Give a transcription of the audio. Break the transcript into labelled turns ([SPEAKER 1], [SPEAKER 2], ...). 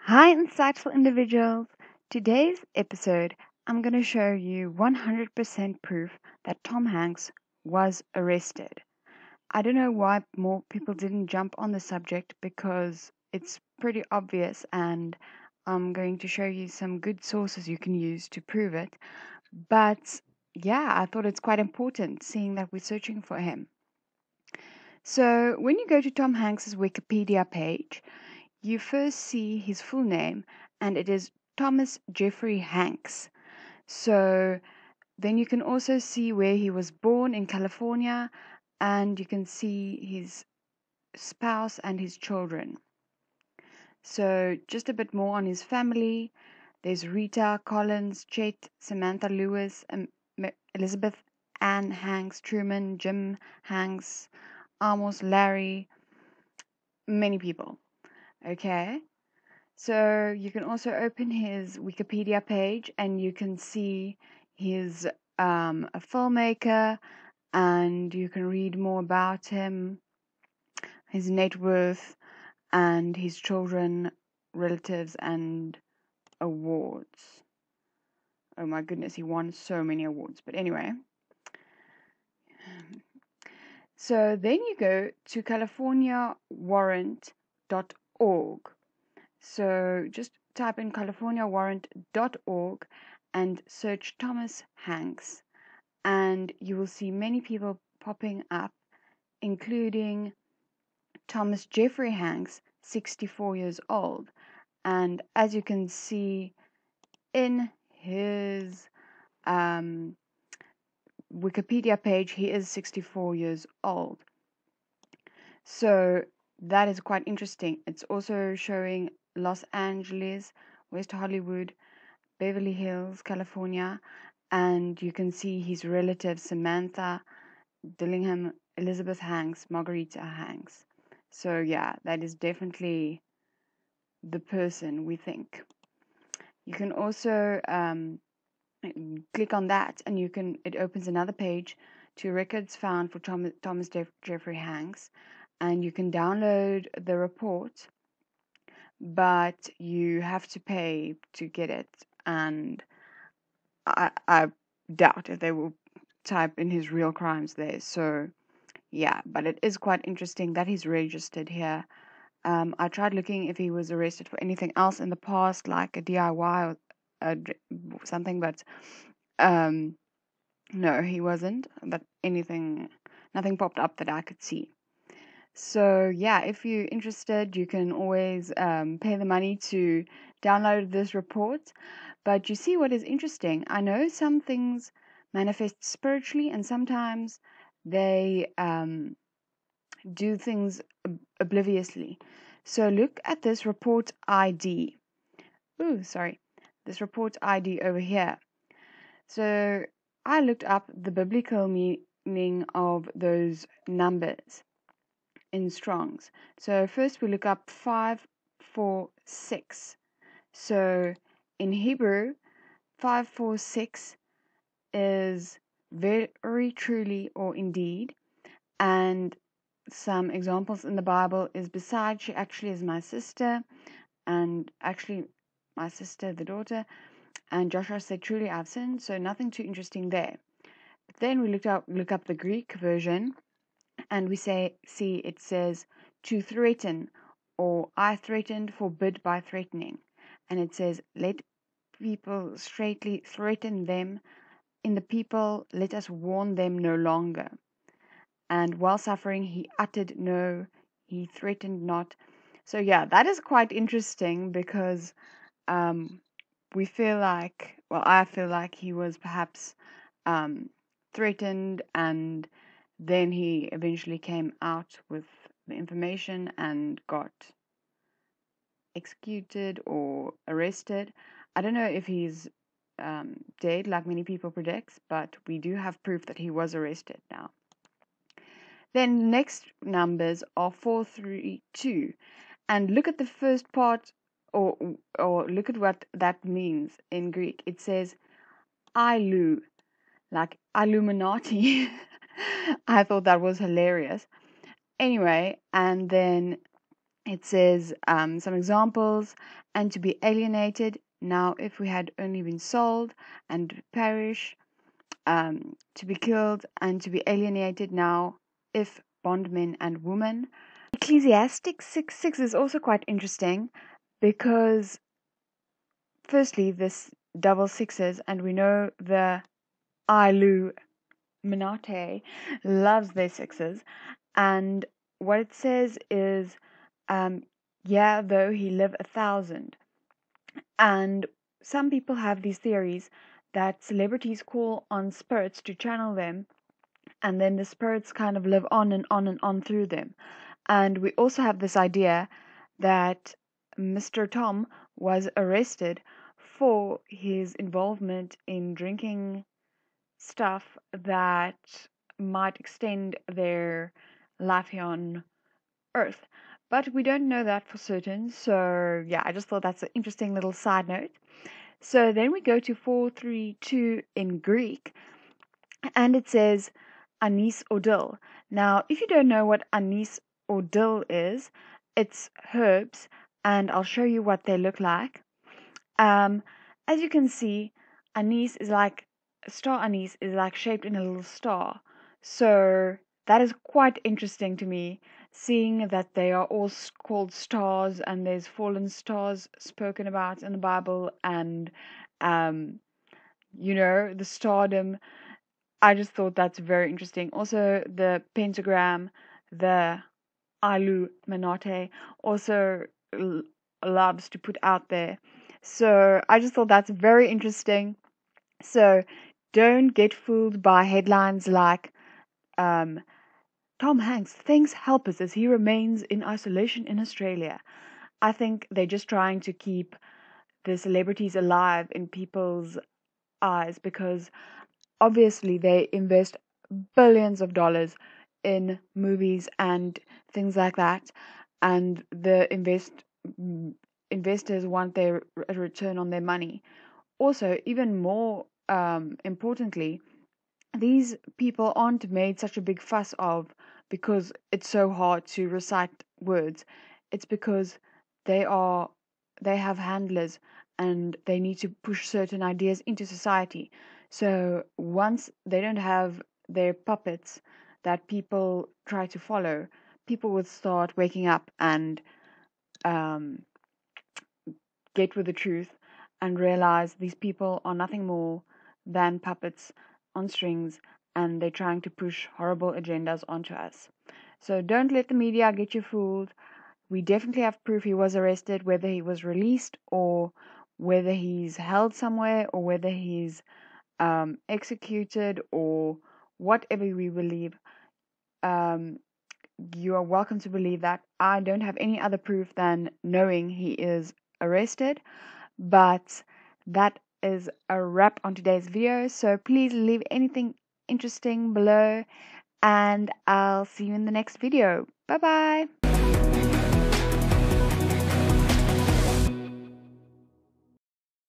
[SPEAKER 1] Hi, insightful individuals. Today's episode, I'm going to show you 100% proof that Tom Hanks was arrested. I don't know why more people didn't jump on the subject because it's pretty obvious, and I'm going to show you some good sources you can use to prove it. But yeah, I thought it's quite important seeing that we're searching for him. So when you go to Tom Hanks's Wikipedia page, you first see his full name, and it is Thomas Jeffrey Hanks. So then you can also see where he was born in California, and you can see his spouse and his children. So just a bit more on his family. There's Rita, Collins, Chet, Samantha Lewis, Elizabeth Ann Hanks, Truman, Jim Hanks, Amos, Larry, many people. Okay. So you can also open his Wikipedia page and you can see he's a filmmaker, and you can read more about him, his net worth, and his children, relatives, and awards. Oh my goodness, he won so many awards. But anyway. So then you go to californiawarrant.org. So just type in californiawarrant.org and search Thomas Hanks, and you will see many people popping up, including Thomas Jeffrey Hanks, 64 years old. And as you can see in his Wikipedia page, he is 64 years old. So that is quite interesting. It's also showing Los Angeles, West Hollywood, Beverly Hills, California, and you can see his relatives, Samantha, Dillingham, Elizabeth Hanks, Margarita Hanks. So yeah, that is definitely the person we think. You can also click on that, and it opens another page to records found for Thomas Jeffrey Hanks, and you can download the report, but you have to pay to get it, and I doubt if they will type in his real crimes there. So yeah, but it is quite interesting that he's registered here. I tried looking if he was arrested for anything else in the past, like a DIY or something, but no, he wasn't. But nothing popped up that I could see. So yeah, if you're interested, you can always pay the money to download this report. But you see what is interesting? I know some things manifest spiritually, and sometimes they do things obliviously. So look at this report ID. This report ID over here. So I looked up the biblical meaning of those numbers in Strong's. So first we look up 546. So in Hebrew, 546 is very truly or indeed. And some examples in the Bible is besides, she actually is my sister, and actually my sister, the daughter. And Joshua said, truly I've sinned. So nothing too interesting there. But then we look up the Greek version, and we see it says to threaten, or I threatened, forbid by threatening. And it says, let people straightly threaten them. In the people, let us warn them no longer. And while suffering, he uttered no, he threatened not. So yeah, that is quite interesting because we feel like, well, I feel like he was perhaps threatened, and then he eventually came out with the information and got executed or arrested. I don't know if he's dead like many people predict, but we do have proof that he was arrested now. Then the next numbers are 432, and look at the first part, or look at what that means in Greek. It says Ilu, like Illuminati. I thought that was hilarious. Anyway, and then It says some examples: and to be alienated, now if we had only been sold, and perish, to be killed, and to be alienated, now if bondmen and women. Ecclesiastic 6:6 is also quite interesting because, firstly, this double sixes, and we know the Illuminati loves their sixes, and what it says is, yeah, though he live 1,000. And some people have these theories that celebrities call on spirits to channel them, and then the spirits kind of live on and on and on through them. And we also have this idea that Mr. Tom was arrested for his involvement in drinking stuff that might extend their life here on Earth. But we don't know that for certain. So, yeah, I just thought that's an interesting little side note. So then we go to 432 in Greek, and it says anise or dill. Now, if you don't know what anise or dill is, it's herbs, and I'll show you what they look like. As you can see, anise is like star anise is like shaped in a little star. So that is quite interesting to me, seeing that they are all called stars, and there's fallen stars spoken about in the Bible, and the stardom. I just thought that's very interesting. Also, the pentagram, the Illuminati, also loves to put out there. So I just thought that's very interesting. So don't get fooled by headlines like Tom Hanks thanks helpers as he remains in isolation in Australia. I think they're just trying to keep the celebrities alive in people's eyes, because obviously they invest billions of dollars in movies and things like that, and the investors want their return on their money. Also, even more importantly, these people aren't made such a big fuss of because it's so hard to recite words. It's because they are they have handlers, and they need to push certain ideas into society. So once they don't have their puppets that people try to follow, people would start waking up and um, get with the truth and realize these people are nothing more than puppets on strings, and they're trying to push horrible agendas onto us. So don't let the media get you fooled. We definitely have proof he was arrested, whether he was released or whether he's held somewhere or whether he's executed or whatever we believe. Um, you are welcome to believe that. I don't have any other proof than knowing he is arrested. But that is a wrap on today's video. So please leave anything interesting below, and I'll see you in the next video. Bye bye.